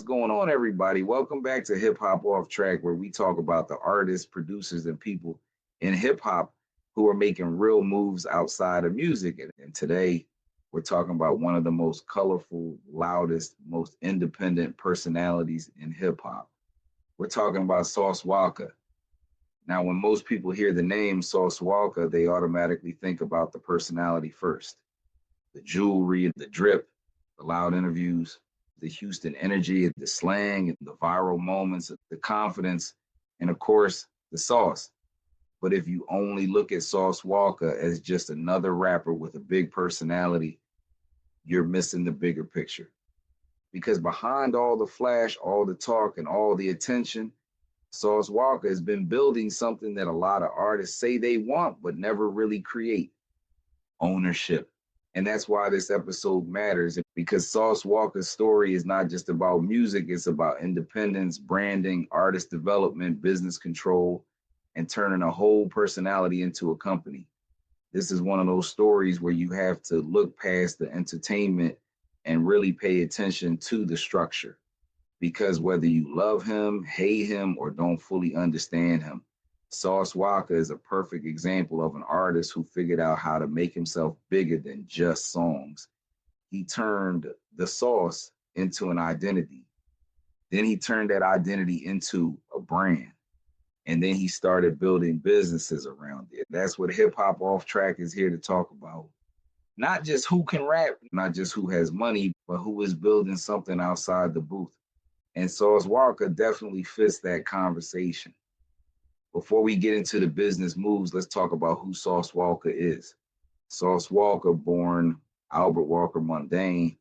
going on, everybody? Welcome back to Hip Hop Off Track, where we talk about the artists, producers, and people in hip hop who are making real moves outside of music. And today, we're talking about one of the most colorful, loudest, most independent personalities in hip hop. We're talking about Sauce Walka. Now, when most people hear the name Sauce Walka, they automatically think about the personality first, the jewelry, the drip, the loud interviews, the Houston energy, the slang, the viral moments, the confidence, and of course, the sauce. But if you only look at Sauce Walka as just another rapper with a big personality, you're missing the bigger picture. Because behind all the flash, all the talk, and all the attention, Sauce Walka has been building something that a lot of artists say they want, but never really create: ownership. And that's why this episode matters, because Sauce Walka's story is not just about music, it's about independence, branding, artist development, business control, and turning a whole personality into a company. This is one of those stories where you have to look past the entertainment and really pay attention to the structure. Because whether you love him, hate him, or don't fully understand him, Sauce Walka is a perfect example of an artist who figured out how to make himself bigger than just songs. He turned the sauce into an identity. Then he turned that identity into a brand. And then he started building businesses around it. That's what Hip Hop Off Track is here to talk about. Not just who can rap, not just who has money, but who is building something outside the booth. And Sauce Walka definitely fits that conversation. Before we get into the business moves, let's talk about who Sauce Walka is. Sauce Walka, born Albert Walker Mundane,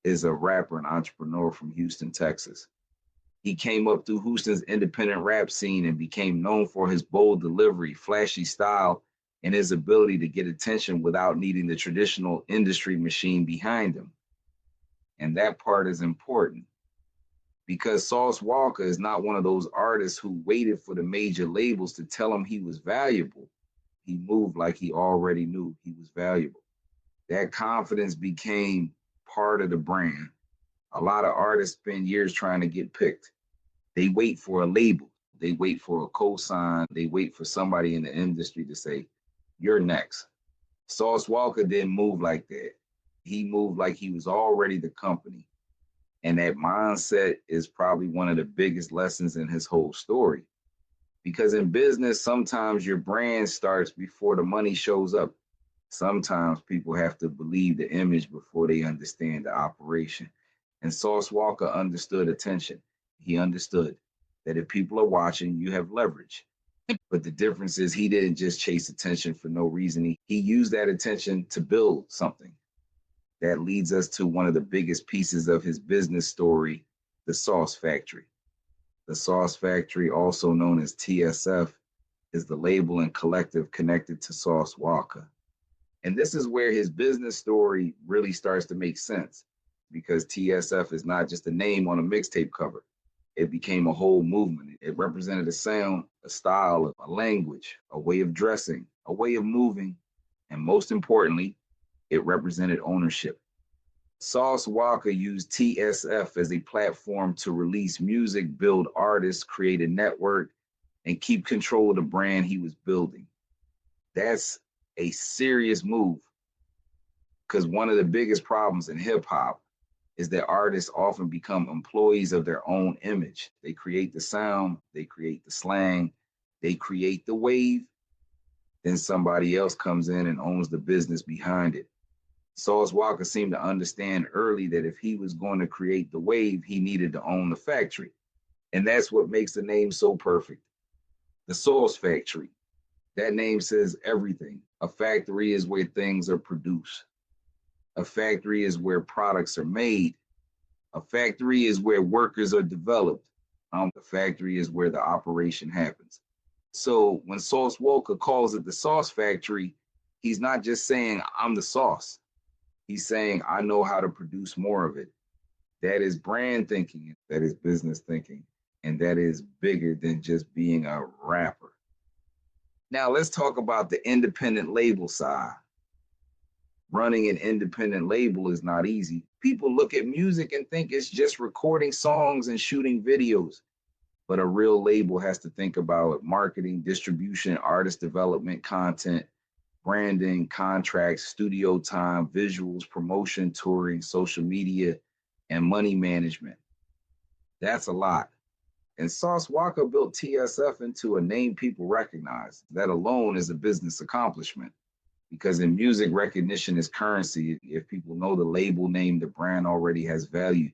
is a rapper and entrepreneur from Houston, Texas. He came up through Houston's independent rap scene and became known for his bold delivery, flashy style, and his ability to get attention without needing the traditional industry machine behind him. And that part is important, because Sauce Walka is not one of those artists who waited for the major labels to tell him he was valuable. He moved like he already knew he was valuable. That confidence became part of the brand. A lot of artists spend years trying to get picked. They wait for a label, they wait for a cosign, they wait for somebody in the industry to say, "You're next." Sauce Walka didn't move like that. He moved like he was already the company. And that mindset is probably one of the biggest lessons in his whole story. Because in business, sometimes your brand starts before the money shows up. Sometimes people have to believe the image before they understand the operation. And Sauce Walka understood attention. He understood that if people are watching, you have leverage. But the difference is he didn't just chase attention for no reason. He used that attention to build something. That leads us to one of the biggest pieces of his business story, the Sauce Factory. The Sauce Factory, also known as TSF, is the label and collective connected to Sauce Walka. And this is where his business story really starts to make sense, because TSF is not just a name on a mixtape cover. It became a whole movement. It represented a sound, a style, a language, a way of dressing, a way of moving, and most importantly, it represented ownership. Sauce Walka used TSF as a platform to release music, build artists, create a network, and keep control of the brand he was building. That's a serious move, because one of the biggest problems in hip hop is that artists often become employees of their own image. They create the sound, they create the slang, they create the wave, then somebody else comes in and owns the business behind it. Sauce Walka seemed to understand early that if he was going to create the wave, he needed to own the factory. And that's what makes the name so perfect. The Sauce Factory. That name says everything. A factory is where things are produced. A factory is where products are made. A factory is where workers are developed. The factory is where the operation happens. So when Sauce Walka calls it the Sauce Factory, he's not just saying, "I'm the sauce." He's saying, "I know how to produce more of it." That is brand thinking, that is business thinking, and that is bigger than just being a rapper. Now let's talk about the independent label side. Running an independent label is not easy. People look at music and think it's just recording songs and shooting videos. But a real label has to think about marketing, distribution, artist development, content, branding, contracts, studio time, visuals, promotion, touring, social media, and money management. That's a lot. And Sauce Walka built TSF into a name people recognize. That alone is a business accomplishment because in music, recognition is currency. If people know the label name, the brand already has value.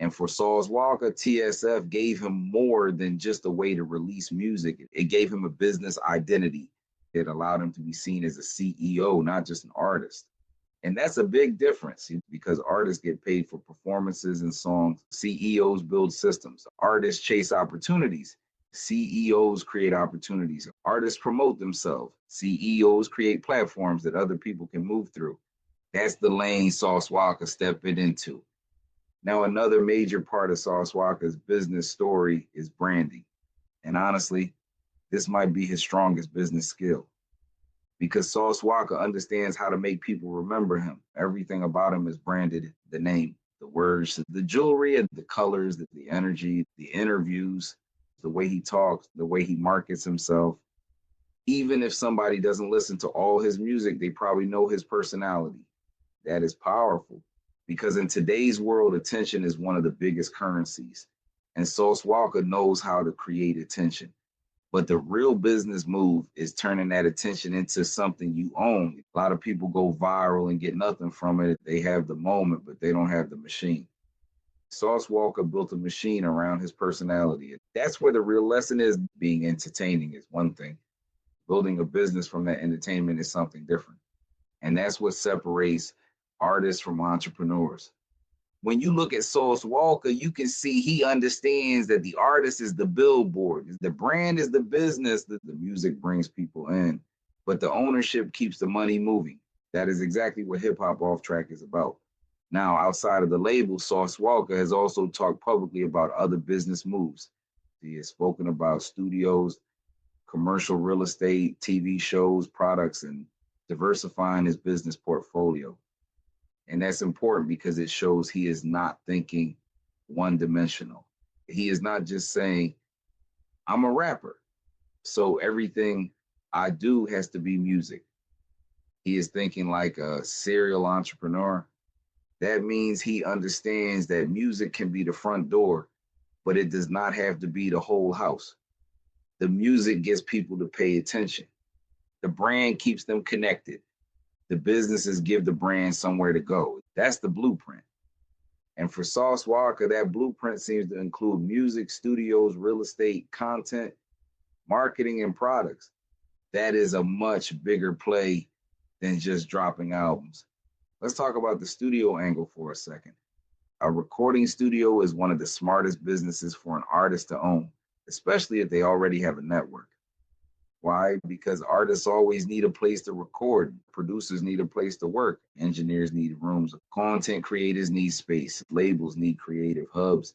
And for Sauce Walka, TSF gave him more than just a way to release music. It gave him a business identity. It allowed him to be seen as a CEO, not just an artist. And that's a big difference because artists get paid for performances and songs. CEOs build systems. Artists chase opportunities. CEOs create opportunities. Artists promote themselves. CEOs create platforms that other people can move through. That's the lane Sauce Walka stepped into. Now, another major part of Sauce Walka's business story is branding. And honestly, this might be his strongest business skill because Sauce Walka understands how to make people remember him. Everything about him is branded, the name, the words, the jewelry, and the colors, the energy, the interviews, the way he talks, the way he markets himself. Even if somebody doesn't listen to all his music, they probably know his personality. That is powerful because in today's world, attention is one of the biggest currencies. And Sauce Walka knows how to create attention. But the real business move is turning that attention into something you own. A lot of people go viral and get nothing from it. They have the moment, but they don't have the machine. Sauce Walka built a machine around his personality. That's where the real lesson is. Being entertaining is one thing. Building a business from that entertainment is something different. And that's what separates artists from entrepreneurs. When you look at Sauce Walka, you can see he understands that the artist is the billboard, the brand is the business, that the music brings people in, but the ownership keeps the money moving. That is exactly what Hip Hop Off Track is about. Now, outside of the label, Sauce Walka has also talked publicly about other business moves. He has spoken about studios, commercial real estate, TV shows, products, and diversifying his business portfolio. And that's important because it shows he is not thinking one dimensional. He is not just saying, I'm a rapper, so everything I do has to be music. He is thinking like a serial entrepreneur. That means he understands that music can be the front door, but it does not have to be the whole house. The music gets people to pay attention. The brand keeps them connected. The businesses give the brand somewhere to go. That's the blueprint. And for Sauce Walka, that blueprint seems to include music, studios, real estate, content, marketing, and products. That is a much bigger play than just dropping albums. Let's talk about the studio angle for a second. A recording studio is one of the smartest businesses for an artist to own, especially if they already have a network. Why? Because artists always need a place to record. Producers need a place to work. Engineers need rooms. Content creators need space. Labels need creative hubs.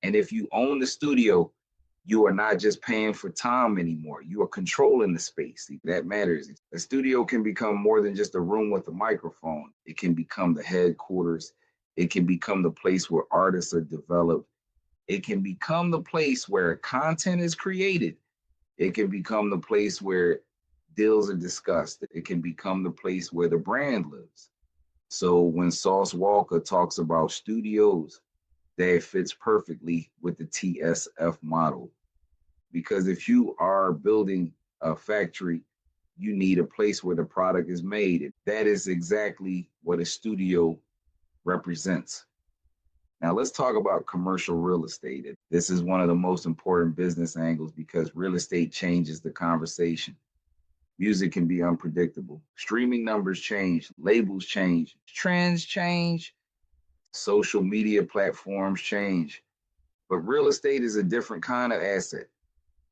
And if you own the studio, you are not just paying for time anymore. You are controlling the space. That matters. A studio can become more than just a room with a microphone. It can become the headquarters. It can become the place where artists are developed. It can become the place where content is created. It can become the place where deals are discussed. It can become the place where the brand lives. So when Sauce Walka talks about studios, that fits perfectly with the TSF model. Because if you are building a factory, you need a place where the product is made. That is exactly what a studio represents. Now let's talk about commercial real estate. This is one of the most important business angles because real estate changes the conversation. Music can be unpredictable. Streaming numbers change, labels change, trends change, social media platforms change. But real estate is a different kind of asset.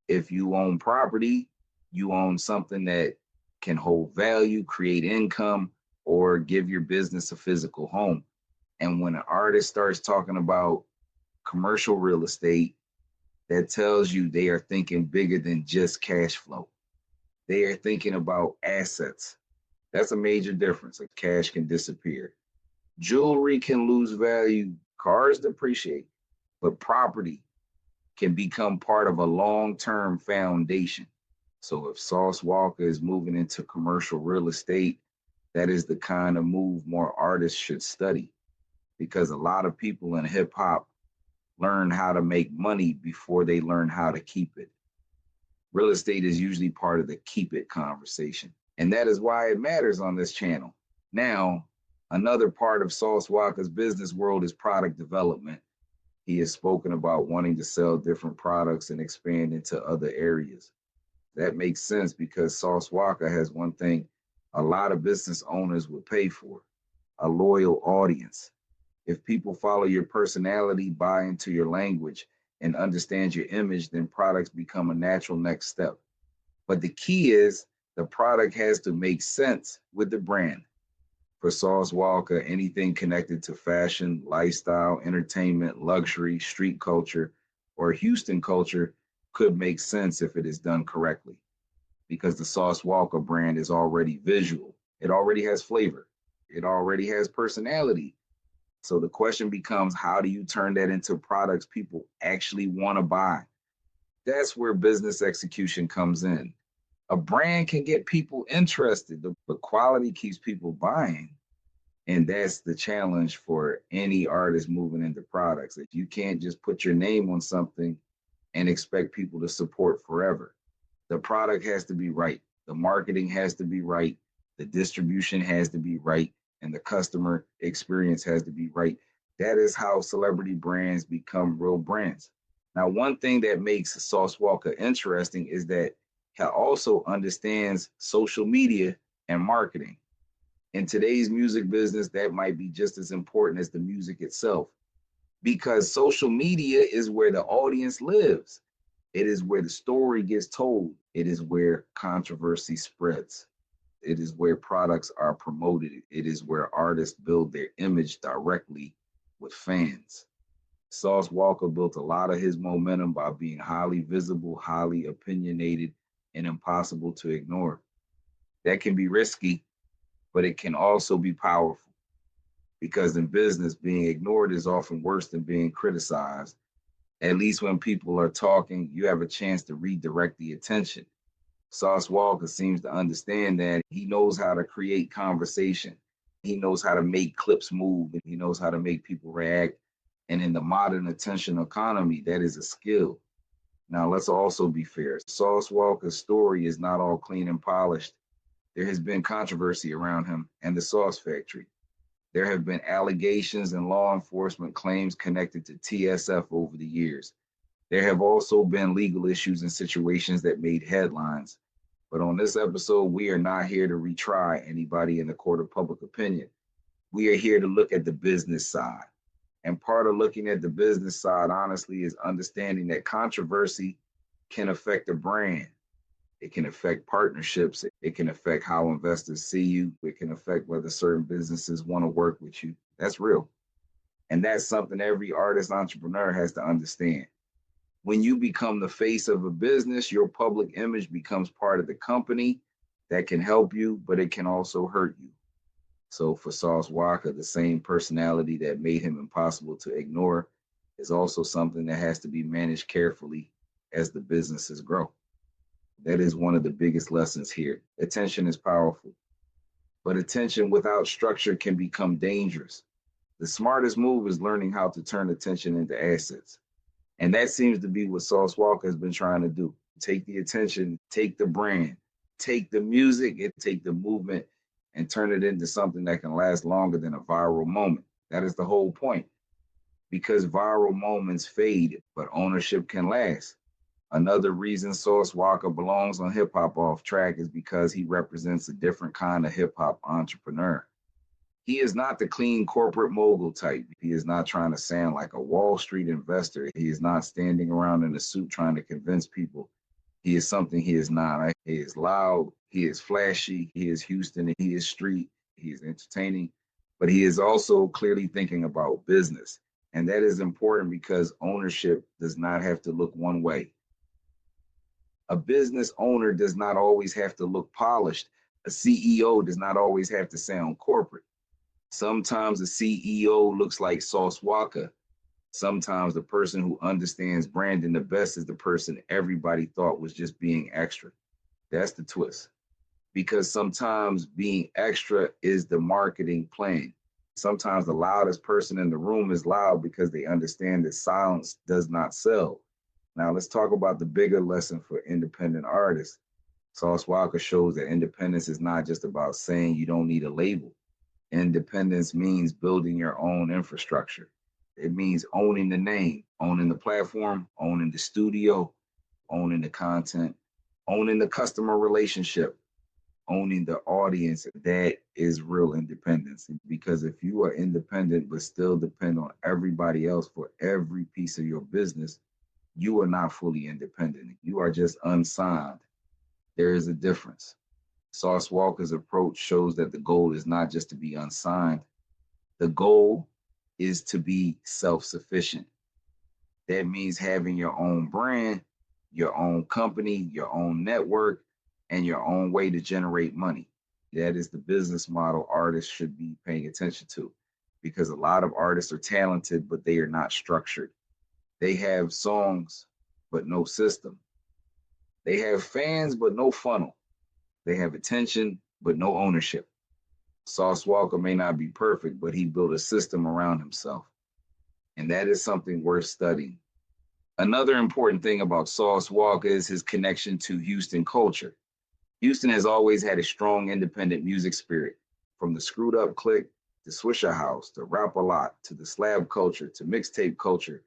If you own property, you own something that can hold value, create income, or give your business a physical home. And when an artist starts talking about commercial real estate, that tells you they are thinking bigger than just cash flow. They are thinking about assets. That's a major difference. Like cash can disappear. Jewelry can lose value. Cars depreciate. But property can become part of a long-term foundation. So if Sauce Walka is moving into commercial real estate, that is the kind of move more artists should study because a lot of people in hip hop learn how to make money before they learn how to keep it. Real estate is usually part of the keep it conversation. And that is why it matters on this channel. Now, another part of Sauce Walka's business world is product development. He has spoken about wanting to sell different products and expand into other areas. That makes sense because Sauce Walka has one thing a lot of business owners would pay for: a loyal audience. If people follow your personality, buy into your language, and understand your image, then products become a natural next step. But the key is the product has to make sense with the brand. For Sauce Walka, anything connected to fashion, lifestyle, entertainment, luxury, street culture, or Houston culture could make sense if it is done correctly because the Sauce Walka brand is already visual. It already has flavor. It already has personality. So the question becomes, how do you turn that into products people actually want to buy? That's where business execution comes in. A brand can get people interested, but quality keeps people buying. And that's the challenge for any artist moving into products. If you can't just put your name on something and expect people to support forever. The product has to be right. The marketing has to be right. The distribution has to be right. And the customer experience has to be right. That is how celebrity brands become real brands. Now, one thing that makes Sauce Walka interesting is that he also understands social media and marketing. In today's music business, that might be just as important as the music itself because social media is where the audience lives. It is where the story gets told. It is where controversy spreads. It is where products are promoted. It is where artists build their image directly with fans. Sauce Walka built a lot of his momentum by being highly visible, highly opinionated, and impossible to ignore. That can be risky, but it can also be powerful because in business, being ignored is often worse than being criticized. At least when people are talking, you have a chance to redirect the attention. Sauce Walka seems to understand that. He knows how to create conversation. He knows how to make clips move and he knows how to make people react. And in the modern attention economy, that is a skill. Now, let's also be fair. Sauce Walka's story is not all clean and polished. There has been controversy around him and the Sauce Factory. There have been allegations and law enforcement claims connected to TSF over the years. There have also been legal issues and situations that made headlines. But on this episode, we are not here to retry anybody in the court of public opinion. We are here to look at the business side. And part of looking at the business side, honestly, is understanding that controversy can affect a brand. It can affect partnerships. It can affect how investors see you. It can affect whether certain businesses want to work with you. That's real. And that's something every artist entrepreneur has to understand. When you become the face of a business, your public image becomes part of the company. That can help you, but it can also hurt you. So for Sauce Walka, the same personality that made him impossible to ignore is also something that has to be managed carefully as the businesses grow. That is one of the biggest lessons here. Attention is powerful, but attention without structure can become dangerous. The smartest move is learning how to turn attention into assets. And that seems to be what Sauce Walka has been trying to do. Take the attention, take the brand, take the music, and take the movement and turn it into something that can last longer than a viral moment. That is the whole point. Because viral moments fade, but ownership can last. Another reason Sauce Walka belongs on HipHop Off Track is because he represents a different kind of hip hop entrepreneur. He is not the clean corporate mogul type. He is not trying to sound like a Wall Street investor. He is not standing around in a suit trying to convince people. He is something he is not. He is loud. He is flashy. He is Houston. He is street. He is entertaining. But he is also clearly thinking about business. And that is important because ownership does not have to look one way. A business owner does not always have to look polished. A CEO does not always have to sound corporate. Sometimes a CEO looks like Sauce Walka. Sometimes the person who understands branding the best is the person everybody thought was just being extra. That's the twist. Because sometimes being extra is the marketing plan. Sometimes the loudest person in the room is loud because they understand that silence does not sell. Now, let's talk about the bigger lesson for independent artists. Sauce Walka shows that independence is not just about saying you don't need a label. Independence means building your own infrastructure. It means owning the name, owning the platform, owning the studio, owning the content, owning the customer relationship, owning the audience. That is real independence. Because if you are independent but still depend on everybody else for every piece of your business, you are not fully independent. You are just unsigned. There is a difference. Sauce Walker's approach shows that the goal is not just to be unsigned, the goal is to be self sufficient. That means having your own brand, your own company, your own network, and your own way to generate money. That is the business model artists should be paying attention to, because a lot of artists are talented, but they are not structured. They have songs, but no system. They have fans, but no funnel. They have attention, but no ownership. Sauce Walka may not be perfect, but he built a system around himself. And that is something worth studying. Another important thing about Sauce Walka is his connection to Houston culture. Houston has always had a strong independent music spirit, from the Screwed Up Click to Swisher House to Rap a Lot to the slab culture to mixtape culture.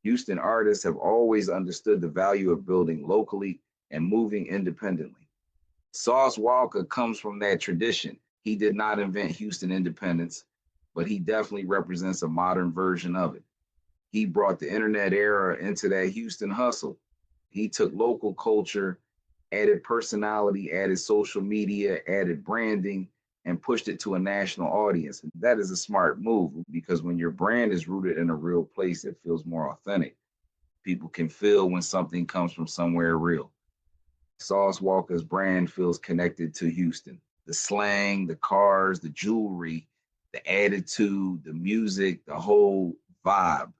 Houston artists have always understood the value of building locally and moving independently. Sauce Walka comes from that tradition. He did not invent Houston independence, but he definitely represents a modern version of it. He brought the internet era into that Houston hustle. He took local culture, added personality, added social media, added branding, and pushed it to a national audience. And that is a smart move, because when your brand is rooted in a real place, it feels more authentic. People can feel when something comes from somewhere real. Sauce Walka's brand feels connected to Houston. The slang, the cars, the jewelry, the attitude, the music, the whole vibe.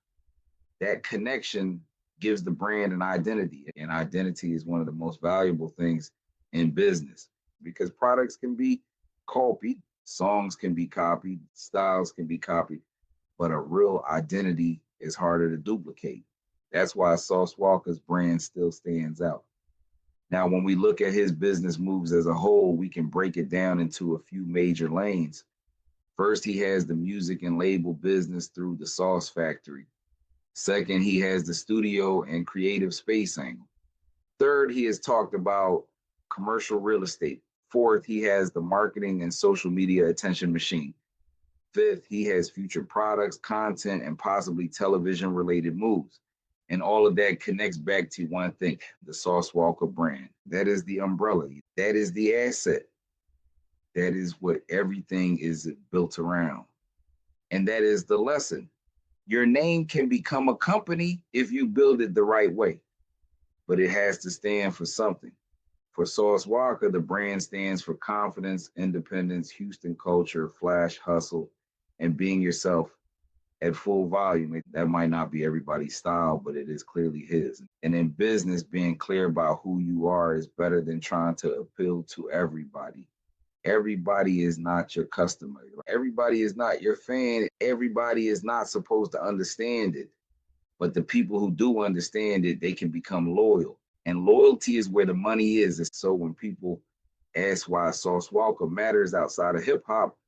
That connection gives the brand an identity. And identity is one of the most valuable things in business, because products can be copied, songs can be copied, styles can be copied, but a real identity is harder to duplicate. That's why Sauce Walka's brand still stands out. Now, when we look at his business moves as a whole, we can break it down into a few major lanes. First, he has the music and label business through the Sauce Factory. Second, he has the studio and creative space angle. Third, he has talked about commercial real estate. Fourth, he has the marketing and social media attention machine. Fifth, he has future products, content, and possibly television related moves. And all of that connects back to one thing: the Sauce Walka brand. That is the umbrella, that is the asset, that is what everything is built around. And that is the lesson. Your name can become a company if you build it the right way, but it has to stand for something. For Sauce Walka, the brand stands for confidence, independence, Houston culture, flash hustle, and being yourself at full volume. That might not be everybody's style, but it is clearly his. And in business, being clear about who you are is better than trying to appeal to everybody. Everybody is not your customer. Everybody is not your fan. Everybody is not supposed to understand it. But the people who do understand it, they can become loyal. And loyalty is where the money is. And so when people ask why Sauce Walka matters outside of hip hop,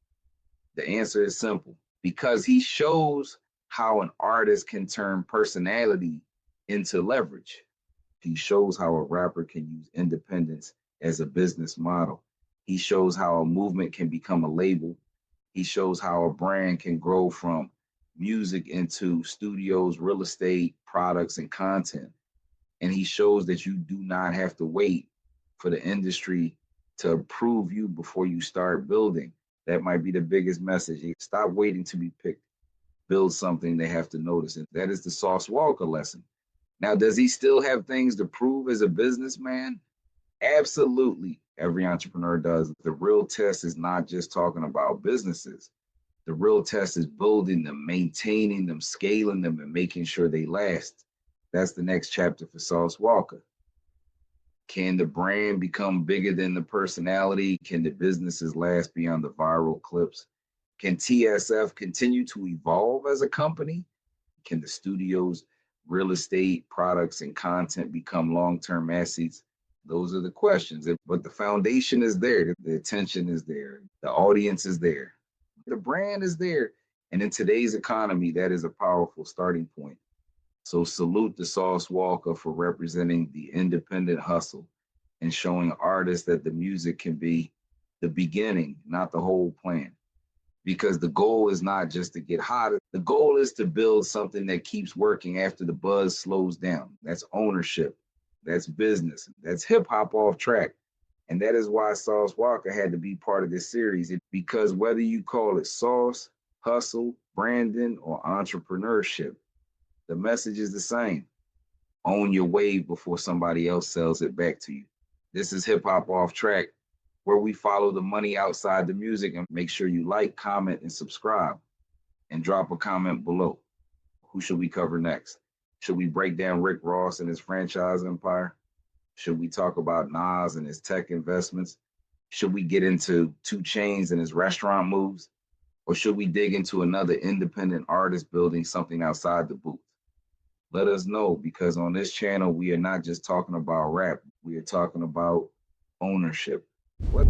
the answer is simple: because he shows how an artist can turn personality into leverage. He shows how a rapper can use independence as a business model. He shows how a movement can become a label. He shows how a brand can grow from music into studios, real estate, products, and content. And he shows that you do not have to wait for the industry to approve you before you start building. That might be the biggest message. Stop waiting to be picked. Build something they have to notice. And that is the Sauce Walka lesson. Now, does he still have things to prove as a businessman? Absolutely. Every entrepreneur does. The real test is not just talking about businesses. The real test is building them, maintaining them, scaling them, and making sure they last. That's the next chapter for Sauce Walka. Can the brand become bigger than the personality? Can the businesses last beyond the viral clips? Can TSF continue to evolve as a company? Can the studios, real estate, products, and content become long term assets? Those are the questions. But the foundation is there, the attention is there, the audience is there, the brand is there. And in today's economy, that is a powerful starting point. So salute the Sauce Walker for representing the independent hustle and showing artists that the music can be the beginning, not the whole plan. Because the goal is not just to get hot. The goal is to build something that keeps working after the buzz slows down. That's ownership. That's business. That's hip hop off track. And that is why Sauce Walker had to be part of this series. Because whether you call it sauce, hustle, branding, or entrepreneurship, the message is the same. Own your wave before somebody else sells it back to you. This is Hip Hop Off Track, where we follow the money outside the music. And make sure you like, comment, and subscribe. And drop a comment below. Who should we cover next? Should we break down Rick Ross and his franchise empire? Should we talk about Nas and his tech investments? Should we get into 2 Chainz and his restaurant moves? Or should we dig into another independent artist building something outside the booth? Let us know, because on this channel, we are not just talking about rap. We are talking about ownership. What